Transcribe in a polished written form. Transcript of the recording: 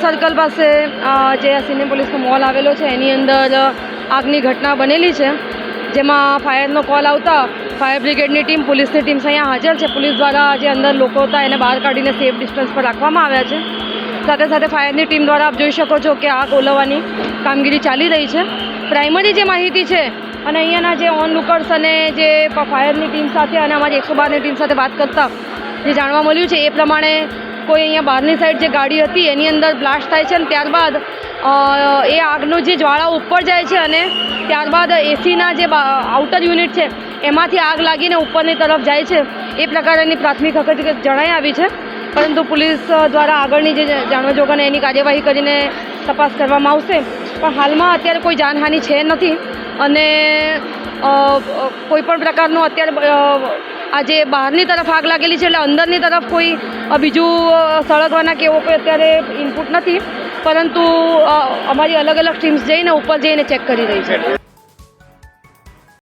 Circle પાસે જે senior પોલીસનો મોલ આવેલો છે એની અંદર આગની ઘટના બનેલી છે, જેમાં ફાયરનો કોલ આવતા ફાયર બ્રિગેડની ટીમ, પોલીસની ટીમ અહીંયા હાજર છે. પોલીસ દ્વારા જે અંદર લોકો હતા એને બહાર કાઢીને સેફ ડિસ્ટન્સ પર રાખવામાં આવ્યા છે. સાથે સાથે ફાયરની ટીમ દ્વારા આપ જોઈ શકો છો કે આગ ઓલવવાની કામગીરી ચાલી રહી છે. પ્રાઇમરી જે માહિતી છે અને અહીંયાના જે ઓનલુકર્સ અને જે ફાયરની ટીમ સાથે અને અમારી 112ની ટીમ સાથે વાત કરતાં જે જાણવા મળ્યું છે એ પ્રમાણે કોઈ અહીંયા બહારની સાઈડ જે ગાડી હતી એની અંદર બ્લાસ્ટ થાય છે અને ત્યારબાદ એ આગનું જે જ્વાળા ઉપર જાય છે અને ત્યારબાદ એસીના જે આઉટર યુનિટ છે એમાંથી આગ લાગીને ઉપરની તરફ જાય છે. એ પ્રકારની પ્રાથમિક હકીકત જણાઈ આવી છે, પરંતુ પોલીસ દ્વારા આગળની જે જાણવા જોગને એની કાર્યવાહી કરીને તપાસ કરવામાં આવશે. પણ હાલમાં અત્યારે કોઈ જાનહાનિ છે નથી અને કોઈ પણ પ્રકારનું અત્યારે આજે બહારની તરફ આગ લાગેલી છે એટલે અંદરની તરફ કોઈ બીજું સળગવાના કે એવો કોઈ અત્યારે ઇનપુટ નથી, પરંતુ અમારી અલગ અલગ ટીમ્સ જઈને ઉપર જઈને ચેક કરી રહી છે.